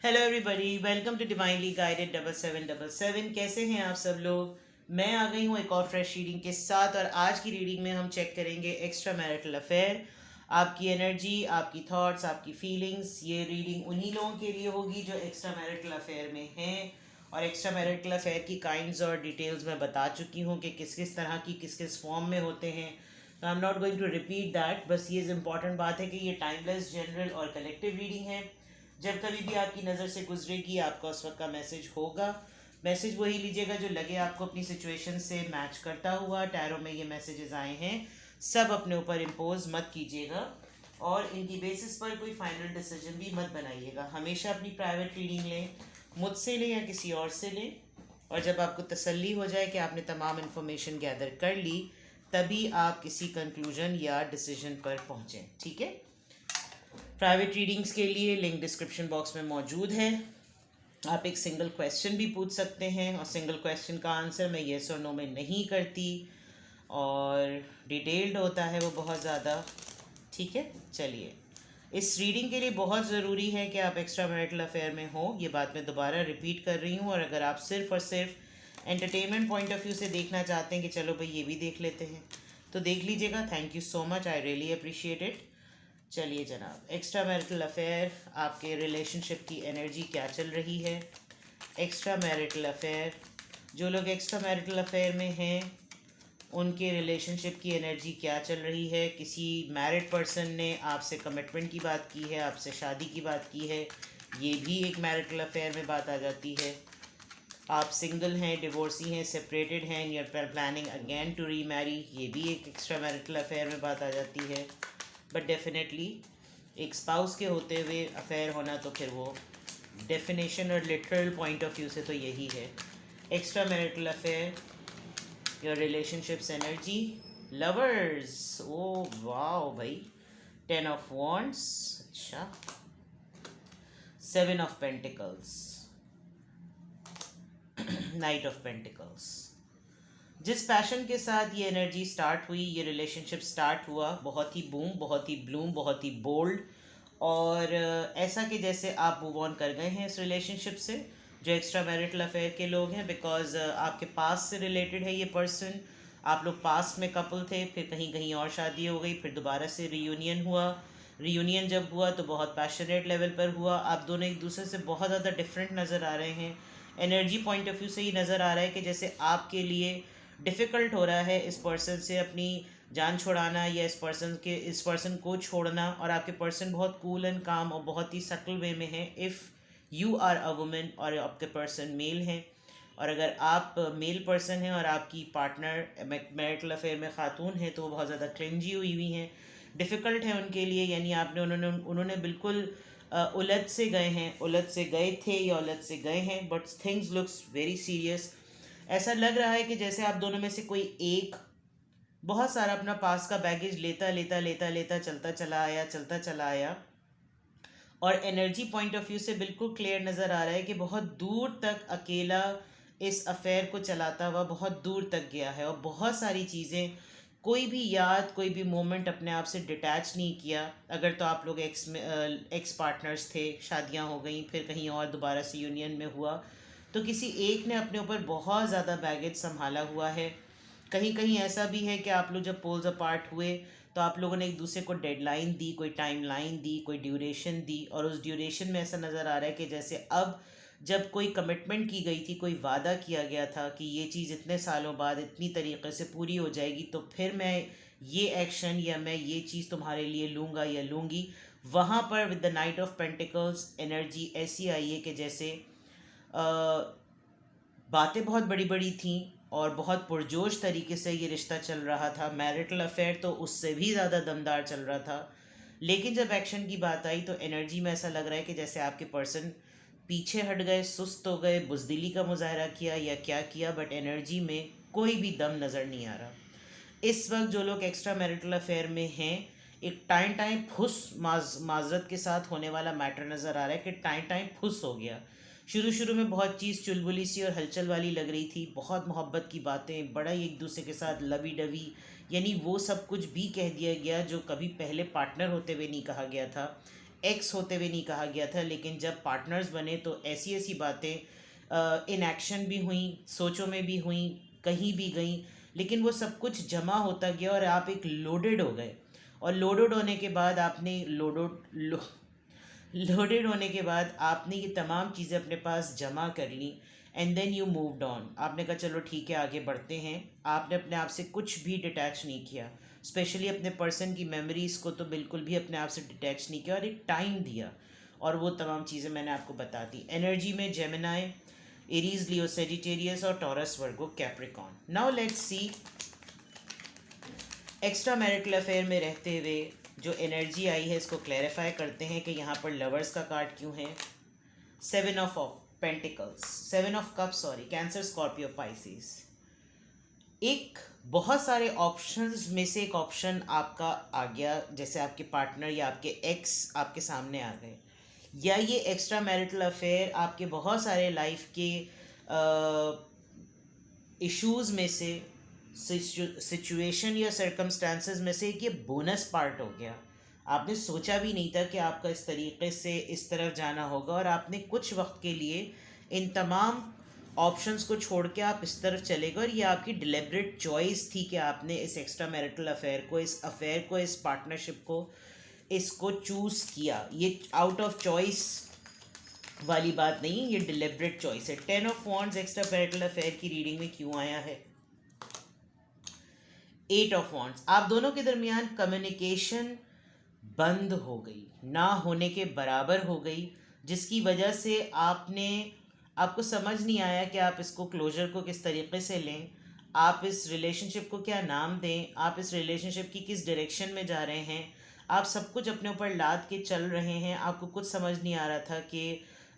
Hello everybody, welcome to divinely guided 7777। कैसे हैं आप सब लोग। मैं आ गई हूँ एक और फ्रेश रीडिंग के साथ, और आज की रीडिंग में हम चेक करेंगे एक्स्ट्रा मैरिटल अफेयर, आपकी एनर्जी, आपकी थॉट्स, आपकी फीलिंग्स। ये रीडिंग उन्हीं लोगों के लिए होगी जो एक्स्ट्रा मैरिटल अफेयर में हैं, और एक्स्ट्रा मैरिटल अफेयर की काइंड्स और डिटेल्स मैं बता चुकी हूँ कि किस किस तरह की किस किस फॉर्म में होते हैं। तो I am not going to repeat that. बस ये इम्पॉर्टेंट बात है कि ये टाइमलेस, जनरल और कलेक्टिव रीडिंग है। जब कभी भी आपकी नज़र से गुजरेगी आपका उस वक्त का मैसेज होगा। मैसेज वही लीजिएगा जो लगे आपको अपनी सिचुएशन से मैच करता हुआ। टैरो में ये मैसेजेस आए हैं, सब अपने ऊपर इम्पोज मत कीजिएगा, और इनकी बेसिस पर कोई फाइनल डिसीजन भी मत बनाइएगा। हमेशा अपनी प्राइवेट रीडिंग लें, मुझसे लें या किसी और से लें, और जब आपको तसल्ली हो जाए कि आपने तमाम इन्फॉर्मेशन गैदर कर ली, तभी आप किसी कंक्लूजन या डिसीजन पर पहुँचें। ठीक है। प्राइवेट रीडिंग्स के लिए लिंक डिस्क्रिप्शन बॉक्स में मौजूद है। आप एक सिंगल क्वेश्चन भी पूछ सकते हैं, और सिंगल क्वेश्चन का आंसर मैं येस और नो में नहीं करती, और डिटेल्ड होता है वो बहुत ज़्यादा। ठीक है। चलिए, इस रीडिंग के लिए बहुत ज़रूरी है कि आप एक्स्ट्रा मैरिटल अफेयर में हो। ये बात मैं दोबारा रिपीट कर रही हूँ। और अगर आप सिर्फ और सिर्फ एंटरटेनमेंट पॉइंट ऑफ व्यू से देखना चाहते हैं कि चलो भाई ये भी देख लेते हैं, तो देख लीजिएगा। Thank you so much, I really appreciate it. चलिए जनाब, एक्स्ट्रा मैरिटल अफेयर, आपके रिलेशनशिप की एनर्जी क्या चल रही है। एक्स्ट्रा मैरिटल अफेयर, जो लोग एक्स्ट्रा मैरिटल अफेयर में हैं उनके रिलेशनशिप की एनर्जी क्या चल रही है। किसी मैरिड पर्सन ने आपसे कमिटमेंट की बात की है, आपसे शादी की बात की है, ये भी एक मैरिटल अफेयर में बात आ जाती है। आप सिंगल हैं, डिवोर्सी हैं, सेपरेटेड हैं, you're planning again to remarry, ये भी एक एक्स्ट्रा मैरिटल अफेयर में बात आ जाती है। बट डेफिनेटली एक स्पाउस के होते हुए अफेयर होना, तो फिर वो डेफिनेशन और लिटरल पॉइंट ऑफ व्यू से तो यही है। Extra marital affair, your relationships energy, lovers, oh wow भाई, 10 ऑफ वॉन्ड्स, अच्छा, 7 of pentacles, night of pentacles. जिस पैशन के साथ ये एनर्जी स्टार्ट हुई, ये रिलेशनशिप स्टार्ट हुआ, बहुत ही बूम, बहुत ही ब्लूम, बहुत ही बोल्ड, और ऐसा कि जैसे आप मूव ऑन कर गए हैं इस रिलेशनशिप से, जो एक्स्ट्रा मैरिटल अफेयर के लोग हैं। बिकॉज आपके पास से रिलेटेड है ये पर्सन। आप लोग पास्ट में कपल थे, फिर कहीं कहीं और शादी हो गई, फिर दोबारा से रीयूनियन हुआ। रीयूनियन जब हुआ तो बहुत पैशनेट लेवल पर हुआ। आप दोनों एक दूसरे से बहुत ज़्यादा डिफरेंट नज़र आ रहे हैं। एनर्जी पॉइंट ऑफ व्यू से ही नज़र आ रहा है कि जैसे आपके लिए डिफ़िकल्ट हो रहा है इस पर्सन से अपनी जान छुड़ाना, या इस पर्सन को छोड़ना, और आपके पर्सन बहुत कूल एंड काम और बहुत ही सटल वे में है। If you are a woman और आपके पर्सन मेल हैं, और अगर आप मेल पर्सन हैं और आपकी पार्टनर मैरिटल अफेयर में ख़ातून है, तो वो बहुत ज़्यादा क्लिंजी हुई हैं, डिफ़िकल्ट है उनके लिए। यानी उन्होंने बिल्कुल उलझ से गए हैं, उलझ से गए थे या उलझ से गए हैं, but things looks very serious. ऐसा लग रहा है कि जैसे आप दोनों में से कोई एक बहुत सारा अपना पास का बैगेज लेता लेता लेता लेता चलता चला आया, और एनर्जी पॉइंट ऑफ व्यू से बिल्कुल क्लियर नज़र आ रहा है कि बहुत दूर तक अकेला इस अफेयर को चलाता हुआ बहुत दूर तक गया है, और बहुत सारी चीज़ें, कोई भी याद, कोई भी मोमेंट अपने आप से डिटैच नहीं किया। अगर तो आप लोग एक्स पार्टनर्स थे, शादियां हो गई, फिर कहीं और दोबारा से यूनियन में हुआ, तो किसी एक ने अपने ऊपर बहुत ज़्यादा बैगेज संभाला हुआ है। कहीं कहीं ऐसा भी है कि आप लोग जब पोल्स अपार्ट हुए तो आप लोगों ने एक दूसरे को डेडलाइन दी, कोई टाइम लाइन दी, कोई ड्यूरेशन दी, और उस ड्यूरेशन में ऐसा नज़र आ रहा है कि जैसे अब जब कोई कमिटमेंट की गई थी, कोई वादा किया गया था कि ये चीज़ इतने सालों बाद इतनी तरीके से पूरी हो जाएगी, तो फिर मैं ये एक्शन या मैं ये चीज़ तुम्हारे लिए लूँगा या लूँगी। वहाँ पर with the night of pentacles energy ऐसी आई है कि जैसे बातें बहुत बड़ी बड़ी थीं, और बहुत पुरजोश तरीके से ये रिश्ता चल रहा था। मैरिटल अफेयर तो उससे भी ज़्यादा दमदार चल रहा था। लेकिन जब एक्शन की बात आई तो एनर्जी में ऐसा लग रहा है कि जैसे आपके पर्सन पीछे हट गए, सुस्त हो गए, बुज़दिली का मुजाहरा किया या क्या किया, बट एनर्जी में कोई भी दम नज़र नहीं आ रहा। इस वक्त जो लोग एक्स्ट्रा मैरिटल अफेयर में हैं, एक टाइम टाइम फुस माजरत के साथ होने वाला मैटर नज़र आ रहा है कि टाइम टाइम फुस हो गया। शुरू शुरू में बहुत चीज़ चुलबुली सी और हलचल वाली लग रही थी, बहुत मोहब्बत की बातें, बड़ा ही एक दूसरे के साथ लवी डवी, यानी वो सब कुछ भी कह दिया गया जो कभी पहले पार्टनर होते हुए नहीं कहा गया था। एक्स होते हुए नहीं कहा गया था, लेकिन जब पार्टनर्स बने तो ऐसी ऐसी बातें इन एक्शन भी हुई, सोचों में भी हुई, कहीं भी गई, लेकिन वो सब कुछ जमा होता गया और आप एक लोडेड हो गए। और लोडेड होने के बाद आपने लोडेड होने के बाद आपने ये तमाम चीज़ें अपने पास जमा कर ली, and then you moved on. आपने कहा चलो ठीक है आगे बढ़ते हैं। आपने अपने आप से कुछ भी डिटैच नहीं किया, स्पेशली अपने पर्सन की मेमोरीज़ को तो बिल्कुल भी अपने आप से डिटैच नहीं किया, और एक टाइम दिया, और वो तमाम चीज़ें मैंने आपको बता दी। एनर्जी में जेमिनाई, एरीज, लियो, सेजिटेरियस और taurus, Virgo, Capricorn. Now let's see extra marital affair में रहते हुए जो एनर्जी आई है इसको क्लैरिफाई करते हैं कि यहाँ पर लवर्स का कार्ड क्यों है। 7 of pentacles, 7 of cup, sorry, cancer, Scorpio, Pisces. एक बहुत सारे ऑप्शंस में से एक ऑप्शन आपका आ गया, जैसे आपके पार्टनर या आपके एक्स आपके सामने आ गए, या ये एक्स्ट्रा मैरिटल अफेयर आपके बहुत सारे लाइफ के इश्यूज़ में से, सिचुएशन या सर्कमस्टांसेस में से एक ये बोनस पार्ट हो गया। आपने सोचा भी नहीं था कि आपका इस तरीके से इस तरफ जाना होगा, और आपने कुछ वक्त के लिए इन तमाम ऑप्शंस को छोड़ के आप इस तरफ चले गए, और ये आपकी डिलिबरेट चॉइस थी कि आपने इस एक्स्ट्रा मैरिटल अफेयर को, इस अफेयर को, इस पार्टनरशिप को, इसको चूज़ किया। ये आउट ऑफ चॉइस वाली बात नहीं, ये डिलिबरेट चॉइस है। 10 of wands extra marital affair की रीडिंग में क्यों आया है? 8 ऑफ वॉन्ड्स, आप दोनों के दरमियान कम्युनिकेशन बंद हो गई, ना होने के बराबर हो गई, जिसकी वजह से आपको समझ नहीं आया कि आप इसको क्लोजर को किस तरीके से लें, आप इस रिलेशनशिप को क्या नाम दें, आप इस रिलेशनशिप की किस डायरेक्शन में जा रहे हैं। आप सब कुछ अपने ऊपर लाद के चल रहे हैं, आपको कुछ समझ नहीं आ रहा था कि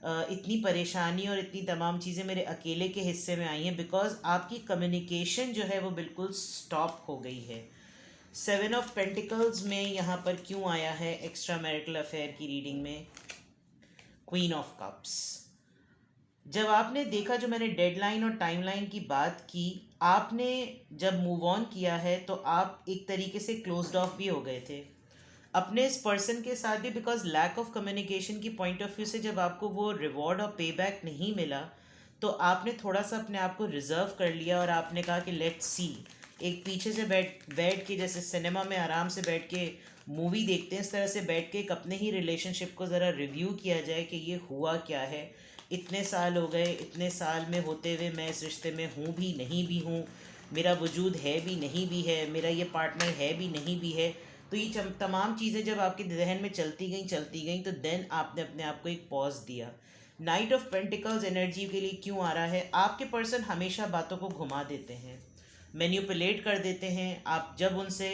इतनी परेशानी और इतनी तमाम चीज़ें मेरे अकेले के हिस्से में आई हैं, बिकॉज आपकी कम्युनिकेशन जो है वो बिल्कुल स्टॉप हो गई है। 7 ऑफ पेंटिकल्स में यहाँ पर क्यों आया है एक्स्ट्रा मैरिटल अफेयर की रीडिंग में? Queen of cups. जब आपने देखा, जो मैंने डेडलाइन और टाइमलाइन की बात की, आपने जब मूव ऑन किया है तो आप एक तरीके से क्लोज्ड ऑफ भी हो गए थे अपने इस पर्सन के साथ भी, बिकॉज लैक ऑफ कम्युनिकेशन की पॉइंट ऑफ व्यू से जब आपको वो रिवॉर्ड और पे बैक नहीं मिला तो आपने थोड़ा सा अपने आप को रिजर्व कर लिया, और आपने कहा कि लेट्स सी, एक पीछे से बैठ के, जैसे सिनेमा में आराम से बैठ के मूवी देखते हैं, इस तरह से बैठ के एक अपने ही रिलेशनशिप को ज़रा रिव्यू किया जाए कि ये हुआ क्या है, इतने साल हो गए, इतने साल में होते हुए मैं इस रिश्ते में हूँ भी नहीं भी हूँ, मेरा वजूद है भी नहीं भी है, मेरा ये पार्टनर है भी नहीं भी है। तो ये तमाम चीज़ें जब आपके जहन में चलती गई तो देन आपने अपने आप को एक पॉज दिया। नाइट ऑफ पेंटिकल्स एनर्जी के लिए क्यों आ रहा है? आपके पर्सन हमेशा बातों को घुमा देते हैं, मैन्युपुलेट कर देते हैं। आप जब उनसे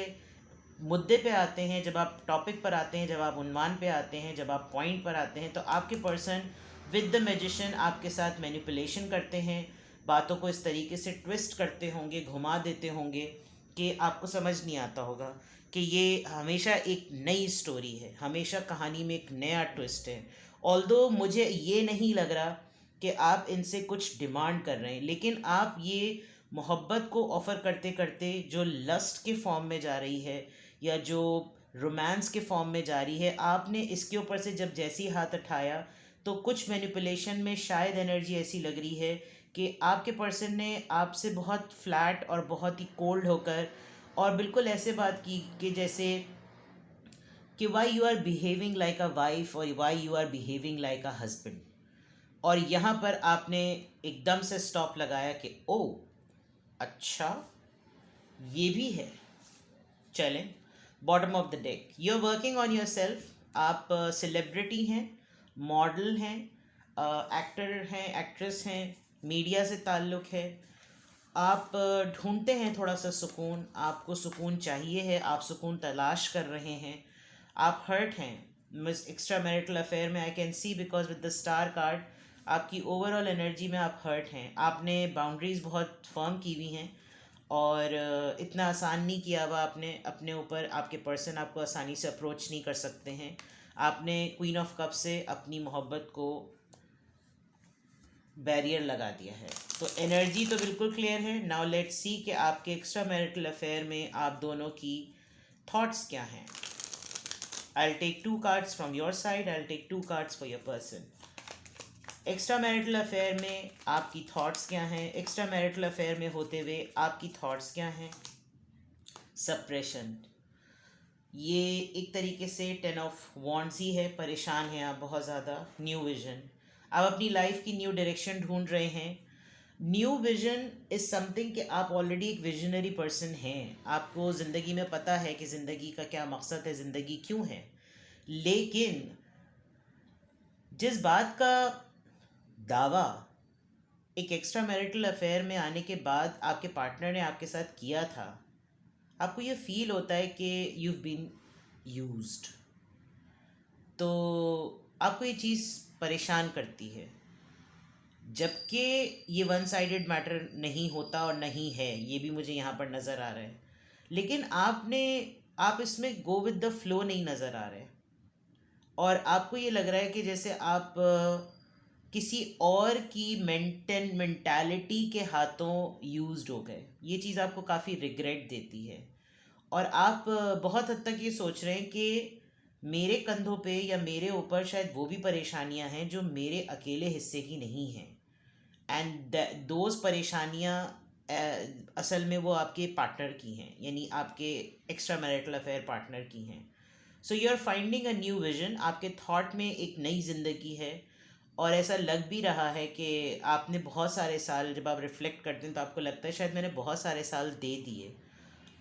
मुद्दे पे आते हैं, जब आप टॉपिक पर आते हैं, जब आप उन्वान पे आते हैं, जब आप पॉइंट पर आते हैं, तो आपके पर्सन विद द मैजिशियन आपके साथ मैनिपुलेशन करते हैं, बातों को इस तरीके से ट्विस्ट करते होंगे, घुमा देते होंगे कि आपको समझ नहीं आता होगा कि ये हमेशा एक नई स्टोरी है, हमेशा कहानी में एक नया ट्विस्ट है। ऑल्दो मुझे ये नहीं लग रहा कि आप इनसे कुछ डिमांड कर रहे हैं, लेकिन आप ये मोहब्बत को ऑफ़र करते करते जो लस्ट के फॉर्म में जा रही है या जो रोमांस के फॉर्म में जा रही है, आपने इसके ऊपर से जब जैसी हाथ उठाया तो कुछ मैनिपुलेशन में शायद एनर्जी ऐसी लग रही है कि आपके पर्सन ने आपसे बहुत फ्लैट और बहुत ही कोल्ड होकर और बिल्कुल ऐसे बात की कि जैसे कि why you are behaving like a wife और why you are behaving like a husband, और यहाँ पर आपने एकदम से स्टॉप लगाया कि ओ अच्छा ये भी है। चलें, bottom of the deck, you are working on yourself. आप सेलिब्रिटी हैं, मॉडल हैं, एक्टर हैं, एक्ट्रेस हैं, मीडिया से ताल्लुक़ है, आप ढूंढते हैं थोड़ा सा सुकून, आपको सुकून चाहिए है, आप सुकून तलाश कर रहे हैं, आप हर्ट हैं मिस एक्स्ट्रा मैरिटल अफेयर में। I can see because with the star card आपकी ओवरऑल एनर्जी में आप हर्ट हैं, आपने बाउंड्रीज़ बहुत फर्म की हुई हैं और इतना आसान नहीं किया हुआ आपने अपने ऊपर, आपके पर्सन आपको आसानी से अप्रोच नहीं कर सकते हैं। आपने क्वीन ऑफ कप से अपनी मोहब्बत को बैरियर लगा दिया है। तो एनर्जी तो बिल्कुल क्लियर है। नाउ लेट्स सी कि आपके एक्स्ट्रा मैरिटल अफेयर में आप दोनों की थॉट्स क्या हैं। I'll take 2 cards from your side, I'll take 2 cards for your person. Extra marital affair में आपकी थॉट्स क्या हैं? एक्स्ट्रा मैरिटल अफेयर में होते हुए आपकी थॉट्स क्या हैं? सप्रेशन, ये एक तरीके से 10 of Wands ही है, परेशान हैं आप बहुत ज़्यादा. न्यू विजन, आप अपनी लाइफ की न्यू डायरेक्शन ढूंढ रहे हैं. न्यू विजन इज़ समथिंग कि आप ऑलरेडी एक विजनरी पर्सन हैं, आपको ज़िंदगी में पता है कि ज़िंदगी का क्या मकसद है, ज़िंदगी क्यों है. लेकिन जिस बात का दावा एक एक्स्ट्रा मैरिटल अफेयर में आने के बाद आपके पार्टनर ने आपके साथ किया था, आपको ये फील होता है कि यू बीन यूज्ड. तो आपको ये चीज़ परेशान करती है, जबकि ये वन साइडेड मैटर नहीं होता और नहीं है, ये भी मुझे यहाँ पर नज़र आ रहा है. लेकिन आप इसमें गो विद द फ्लो नहीं नज़र आ रहे, और आपको ये लग रहा है कि जैसे आप किसी और की मेंटालिटी के हाथों यूज्ड हो गए. ये चीज़ आपको काफ़ी रिग्रेट देती है, और आप बहुत हद तक ये सोच रहे हैं कि मेरे कंधों पे या मेरे ऊपर शायद वो भी परेशानियां हैं जो मेरे अकेले हिस्से की नहीं हैं. एंड दोज परेशानियां असल में वो आपके पार्टनर की हैं, यानी आपके एक्स्ट्रा मैरिटल अफेयर पार्टनर की हैं. So you are finding a new vision, आपके थॉट में एक नई ज़िंदगी है. और ऐसा लग भी रहा है कि आपने बहुत सारे साल, जब आप रिफ्लेक्ट करते हैं तो आपको लगता है शायद मैंने बहुत सारे साल दे दिए,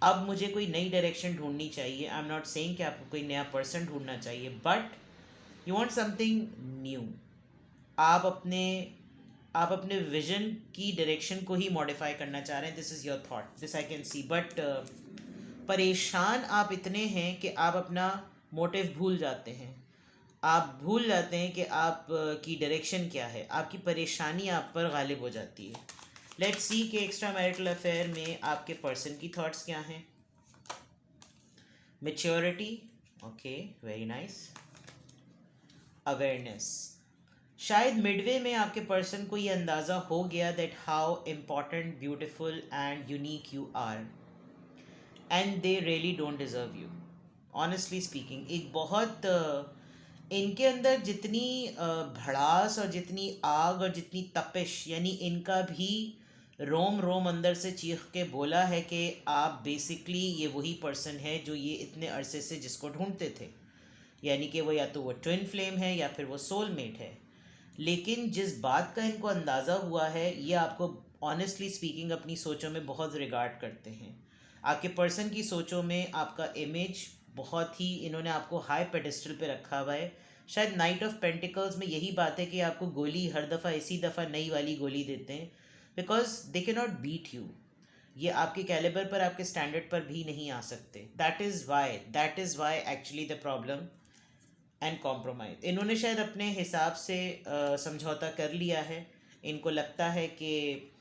अब मुझे कोई नई डायरेक्शन ढूंढनी चाहिए. आई एम नॉट सेइंग कि आपको कोई नया पर्सन ढूंढना चाहिए, but you want something new. आप अपने आप अपने विजन की डायरेक्शन को ही मॉडिफाई करना चाह रहे हैं. This is your thought, this I can see. But परेशान आप इतने हैं कि आप अपना मोटिव भूल जाते हैं. आप भूल जाते हैं कि आप की डायरेक्शन क्या है, आपकी परेशानी आप पर गालिब हो जाती है. लेट्स सी कि एक्स्ट्रा मैरिटल अफेयर में आपके पर्सन की थॉट्स क्या हैं. Maturity, okay, very nice. Awareness, शायद मिडवे में आपके पर्सन को ये अंदाज़ा हो गया that how important, beautiful and unique you are, and they really don't deserve you. Honestly speaking, एक बहुत इनके अंदर जितनी भड़ास और जितनी आग और जितनी तपिश, यानी इनका भी रोम रोम अंदर से चीख के बोला है कि आप बेसिकली ये वही पर्सन है जो ये इतने अरसे से जिसको ढूंढते थे. यानी कि वो या तो वो ट्विन फ्लेम है या फिर वो सोलमेट है. लेकिन जिस बात का इनको अंदाज़ा हुआ है, ये आपको ऑनेस्टली स्पीकिंग अपनी सोचों में बहुत रिगार्ड करते हैं. आपके पर्सन की सोचों में आपका इमेज बहुत ही, इन्होंने आपको हाई पेडिस्टल पे रखा हुआ है. शायद नाइट ऑफ पेंटिकल्स में यही बात है कि आपको गोली हर दफ़ा इसी दफ़ा नई वाली गोली देते हैं, बिकॉज दे के नॉट बीट यू. ये आपके कैलिबर पर, आपके स्टैंडर्ड पर भी नहीं आ सकते. That is why actually the problem and compromise. इन्होंने शायद अपने हिसाब से समझौता कर लिया है. इनको लगता है कि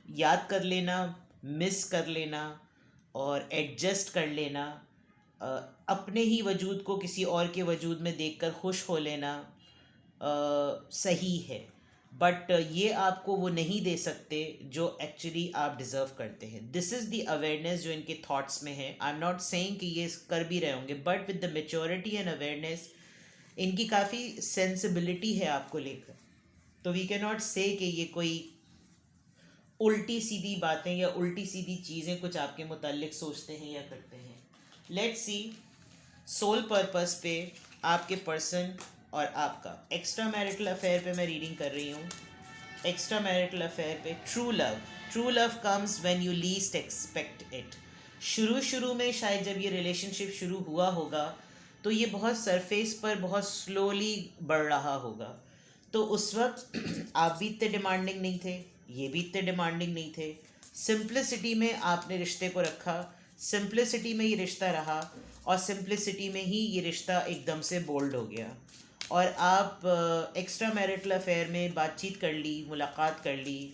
याद कर लेना, मिस कर लेना और एडजस्ट कर लेना, अपने ही वजूद को किसी और के वजूद में देखकर खुश हो लेना सही है. बट ये आपको वो नहीं दे सकते जो एक्चुअली आप डिज़र्व करते हैं. दिस इज़ द अवेयरनेस जो इनके थॉट्स में है. आई एम नॉट सेइंग कि ये कर भी रहे होंगे, but with the maturity and awareness इनकी काफ़ी सेंसिबिलिटी है आपको लेकर. तो वी कैन नॉट से कि ये कोई उल्टी सीधी बातें या उल्टी सीधी चीज़ें कुछ आपके मुताल्लिक सोचते हैं या करते हैं. लेट्स सी सोल पर्पस पे आपके पर्सन और आपका एक्स्ट्रा मैरिटल अफेयर पे मैं रीडिंग कर रही हूँ. एक्स्ट्रा मैरिटल अफेयर पे true love comes when you least expect it. शुरू में शायद जब ये रिलेशनशिप शुरू हुआ होगा तो ये बहुत सरफेस पर बहुत स्लोली बढ़ रहा होगा. तो उस वक्त आप भी इतने डिमांडिंग नहीं थे, ये भी इतने डिमांडिंग नहीं थे. सिंप्लिसिटी में आपने रिश्ते को रखा, सिंप्लिसिटी में ये रिश्ता रहा, और सिंप्लिसिटी में ही ये रिश्ता एकदम से बोल्ड हो गया. और आप एक्स्ट्रा मैरिटल अफेयर में बातचीत कर ली, मुलाकात कर ली,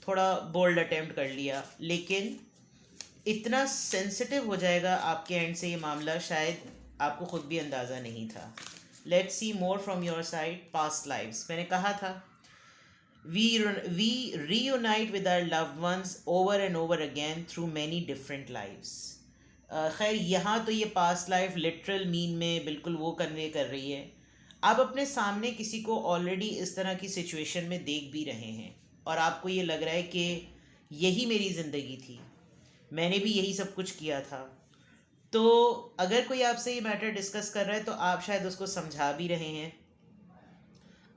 थोड़ा बोल्ड अटेम्प्ट कर लिया, लेकिन इतना सेंसिटिव हो जाएगा आपके एंड से ये मामला, शायद आपको खुद भी अंदाज़ा नहीं था. Let's see more from your side. Past lives, मैंने कहा था we reunite with our loved ones over and over again through many different lives. खैर यहाँ तो ये पास्ट लाइफ लिटरल मीन में बिल्कुल वो कन्वे कर रही है। आप अपने सामने किसी को ऑलरेडी इस तरह की सिचुएशन में देख भी रहे हैं और आपको ये लग रहा है कि यही मेरी ज़िंदगी थी, मैंने भी यही सब कुछ किया था। तो अगर कोई आपसे ये मैटर डिस्कस कर रहा है तो आप शायद उसको समझा भी रहे हैं।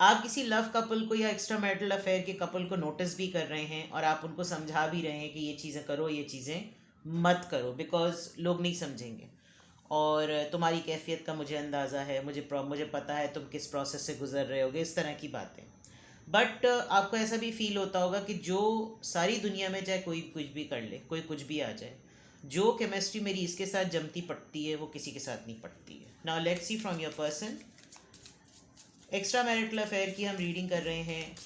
आप किसी लव कपल को या एक्स्ट्रा मैरिटल अफेयर के कपल को नोटिस भी कर रहे हैं और आप उनको समझा भी रहे हैं कि ये चीज़ें करो, ये चीज़ें मत करो, बिकॉज लोग नहीं समझेंगे। और तुम्हारी कैफियत का मुझे अंदाज़ा है, मुझे पता है तुम किस प्रोसेस से गुजर रहे होगे, इस तरह की बातें। बट आपको ऐसा भी फील होता होगा कि जो सारी दुनिया में चाहे कोई कुछ भी कर ले, कोई कुछ भी आ जाए, जो केमिस्ट्री मेरी इसके साथ जमती पड़ती है वो किसी के साथ नहीं पड़ती है। Now let's see from your person. Extra marital affair की हम रीडिंग कर रहे हैं।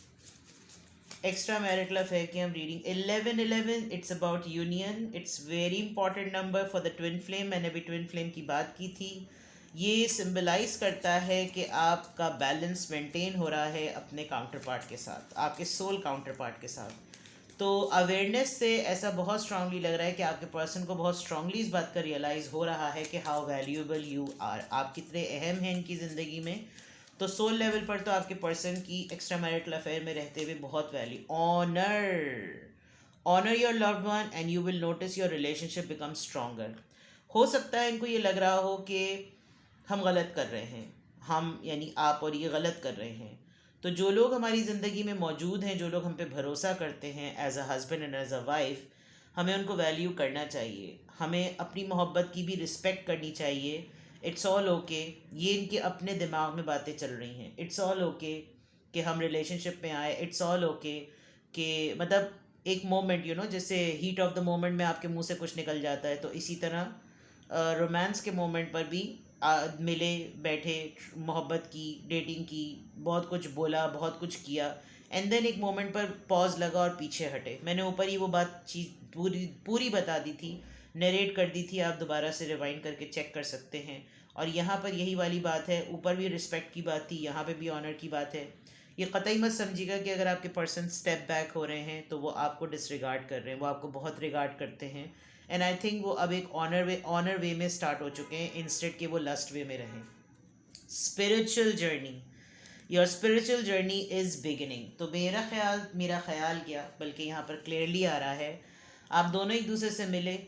एक्स्ट्रा मैरिटल अफेयर की हम reading 1111, it's about union. It's very important number for the twin flame. मैंने अभी ट्विन फ्लेम की बात की थी। ये सिंबलाइज करता है कि आपका बैलेंस मेंटेन हो रहा है अपने काउंटर पार्ट के साथ, आपके सोल काउंटर पार्ट के साथ। तो अवेयरनेस से ऐसा बहुत स्ट्रांगली लग रहा है कि आपके पर्सन को बहुत स्ट्रांगली इस बात का रियलाइज़ हो रहा है कि हाउ वैल्यूएबल यू आर, आप कितने अहम हैं इनकी ज़िंदगी में। तो सोल लेवल पर तो आपके पर्सन की एक्स्ट्रा मैरिटल अफेयर में रहते हुए बहुत value. Honour your loved one and you will notice your relationship become stronger. हो सकता है इनको ये लग रहा हो कि हम गलत कर रहे हैं, हम यानी आप और ये गलत कर रहे हैं। तो जो लोग हमारी ज़िंदगी में मौजूद हैं, जो लोग हम पे भरोसा करते हैं as a husband and as a wife, हमें उनको वैल्यू करना चाहिए, हमें अपनी मोहब्बत की भी रिस्पेक्ट करनी चाहिए। इट्स ऑल ओके, ये इनके अपने दिमाग में बातें चल रही हैं। इट्स ऑल ओके कि हम रिलेशनशिप में आए। इट्स ऑल ओके कि मतलब एक मोमेंट जैसे हीट ऑफ द मोमेंट में आपके मुंह से कुछ निकल जाता है, तो इसी तरह रोमांस के मोमेंट पर भी मिले बैठे, मोहब्बत की, डेटिंग की, बहुत कुछ बोला, बहुत कुछ किया, एंड देन एक मोमेंट पर पॉज लगा और पीछे हटे। मैंने ऊपर ही वो बात चीज़ पूरी पूरी बता दी थी, नरेट कर दी थी, आप दोबारा से रिवाइंड करके चेक कर सकते हैं। और यहाँ पर यही वाली बात है, ऊपर भी रिस्पेक्ट की बात थी, यहाँ पे भी ऑनर की बात है। ये कतई मत समझिएगा कि अगर आपके पर्सन स्टेप बैक हो रहे हैं तो वो आपको डिसरिगार्ड कर रहे हैं, वो आपको बहुत रिगार्ड करते हैं। एंड आई थिंक वो अब एक ऑनर वे में स्टार्ट हो चुके हैं, इंस्टेड कि वो लस्ट वे में रहें। Spiritual journey, your spiritual journey is beginning. तो मेरा ख्याल क्या, बल्कि यहाँ पर क्लियरली आ रहा है, आप दोनों एक दूसरे से मिले,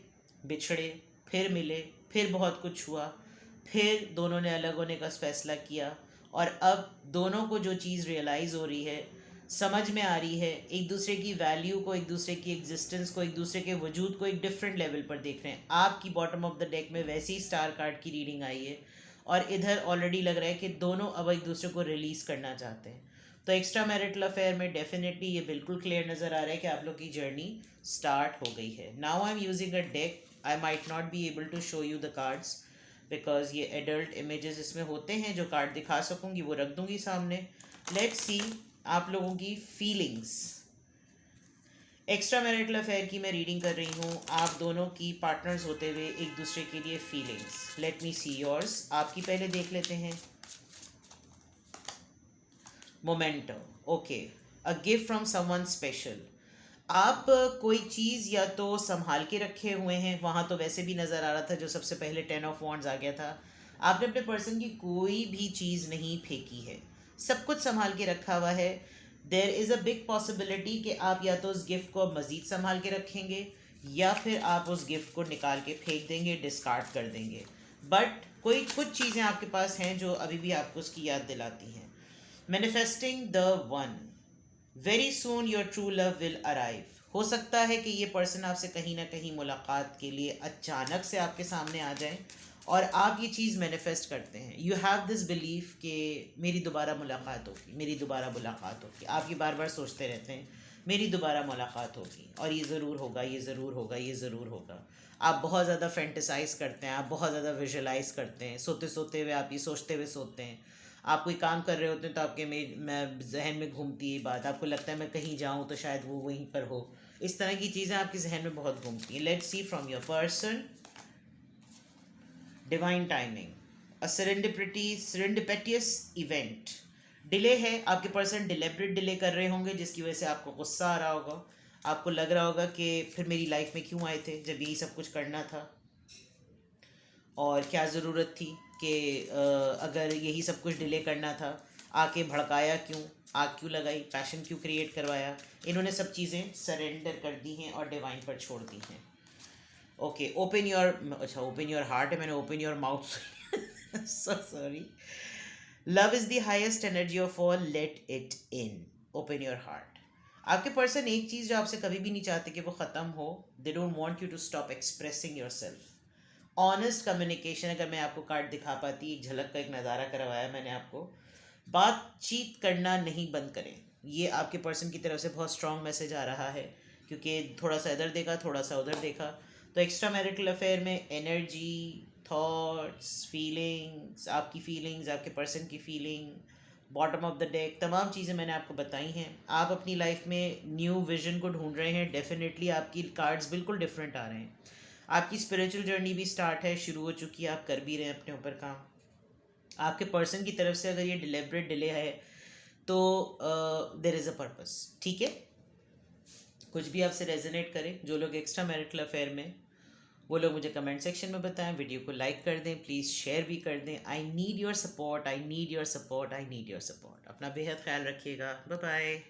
बिछड़े, फिर मिले, फिर बहुत कुछ हुआ, फिर दोनों ने अलग होने का फैसला किया, और अब दोनों को जो चीज़ रियलाइज़ हो रही है, समझ में आ रही है, एक दूसरे की वैल्यू को, एक दूसरे की एग्जिस्टेंस को, एक दूसरे के वजूद को एक डिफरेंट लेवल पर देख रहे हैं। आपकी बॉटम ऑफ द डेक में वैसे ही स्टार कार्ड की रीडिंग आई है और इधर ऑलरेडी लग रहा है कि दोनों अब एक दूसरे को रिलीज़ करना चाहते हैं। तो एक्स्ट्रा मैरिटल अफेयर में डेफिनेटली ये बिल्कुल क्लियर नज़र आ रहा है कि आप लोग की जर्नी स्टार्ट हो गई है। Now I am using a deck, I might not be able to show you the cards because ये एडल्ट इमेजेस इसमें होते हैं। जो कार्ड दिखा सकूँगी वो रख दूँगी सामने। लेट्स सी आप लोगों की फीलिंग्स। एक्स्ट्रा मैरिटल अफेयर की मैं रीडिंग कर रही हूँ, आप दोनों की पार्टनर्स होते हुए एक दूसरे के लिए फीलिंग्स। लेट मी सी योर्स। आपकी पहले देख लेते हैं। Memento, okay, a gift from someone special. आप कोई चीज़ या तो संभाल के रखे हुए हैं, वहाँ तो वैसे भी नज़र आ रहा था जो सबसे पहले 10 ऑफ वॉन्ड्स आ गया था। आपने अपने पर्सन की कोई भी चीज़ नहीं फेंकी है, सब कुछ संभाल के रखा हुआ है। There is a big possibility कि आप या तो उस गिफ्ट को मज़ीद संभाल के रखेंगे या फिर आप उस गिफ्ट को निकाल के फेंक देंगे, डिस्कार्ड कर देंगे। बट कोई कुछ चीज़ें आपके पास हैं जो अभी भी आपको उसकी याद दिलाती हैं। Manifesting the one, very soon your true love will arrive. हो सकता है कि ये पर्सन आपसे कहीं ना कहीं मुलाकात के लिए अचानक से आपके सामने आ जाए और आप ये चीज़ मैनिफेस्ट करते हैं। यू हैव दिस बिलीफ कि मेरी दोबारा मुलाकात होगी, मेरी दोबारा मुलाकात होगी। आप ये बार बार सोचते रहते हैं मेरी दोबारा मुलाकात होगी और ये ज़रूर होगा, ये ज़रूर होगा, ये ज़रूर होगा। आप बहुत ज़्यादा फैंटेसाइज करते हैं, आप बहुत ज़्यादा विजुलाइज करते हैं, सोते सोते हुए आप ये सोचते हुए सोते हैं। आप कोई काम कर रहे होते हैं तो आपके में जहन में घूमती है बात, आपको लगता है मैं कहीं जाऊं तो शायद वो वहीं पर हो। इस तरह की चीज़ें आपके जहन में बहुत घूमती हैं। Let's see from your person. Divine timing, a serendipitous event. Delay है, आपके पर्सन डिलेबरेट डिले कर रहे होंगे जिसकी वजह से आपको गुस्सा आ रहा होगा। आपको लग रहा होगा कि फिर मेरी लाइफ में क्यों आए थे जब यही सब कुछ करना था। और क्या ज़रूरत थी कि अगर यही सब कुछ डिले करना था, आके भड़काया क्यों, आग क्यों लगाई, पैशन क्यों क्रिएट करवाया। इन्होंने सब चीज़ें सरेंडर कर दी हैं और डिवाइन पर छोड़ दी हैं। ओके, ओपन योर, अच्छा ओपन योर हार्ट है, मैंने open your mouth so sorry. Love is the highest energy of all, let it in, open your heart. आपके पर्सन एक चीज़ जो आपसे कभी भी नहीं चाहते कि वो ख़त्म हो, they don't want you to stop expressing yourself. Honest communication, अगर मैं आपको कार्ड दिखा पाती, एक झलक का एक नज़ारा करवाया मैंने आपको। बातचीत करना नहीं बंद करें, ये आपके पर्सन की तरफ से बहुत स्ट्रॉन्ग मैसेज आ रहा है, क्योंकि थोड़ा सा इधर देखा, थोड़ा सा उधर देखा। तो एक्स्ट्रा मैरिटल अफेयर में एनर्जी, थॉट्स, फीलिंग्स, आपकी फीलिंग्स, आपके पर्सन की feeling, bottom of the deck, तमाम चीज़ें मैंने आपको बताई हैं। आप अपनी लाइफ में न्यू विजन को ढूंढ रहे हैं, डेफिनेटली आपकी कार्ड्स बिल्कुल डिफरेंट आ रहे हैं। आपकी स्पिरिचुअल जर्नी भी स्टार्ट है, शुरू हो चुकी है, आप कर भी रहे हैं अपने ऊपर काम। आपके पर्सन की तरफ से अगर ये डिलेबरेट डिले है तो देर इज़ अ पर्पस, ठीक है। कुछ भी आपसे रेजोनेट करे, जो लोग एक्स्ट्रा मैरिटल अफेयर में, वो लोग मुझे कमेंट सेक्शन में बताएं, वीडियो को लाइक कर दें, प्लीज़ शेयर भी कर दें। I need your support, I need your support, I need your support. अपना बेहद ख्याल रखिएगा, बाय बाय।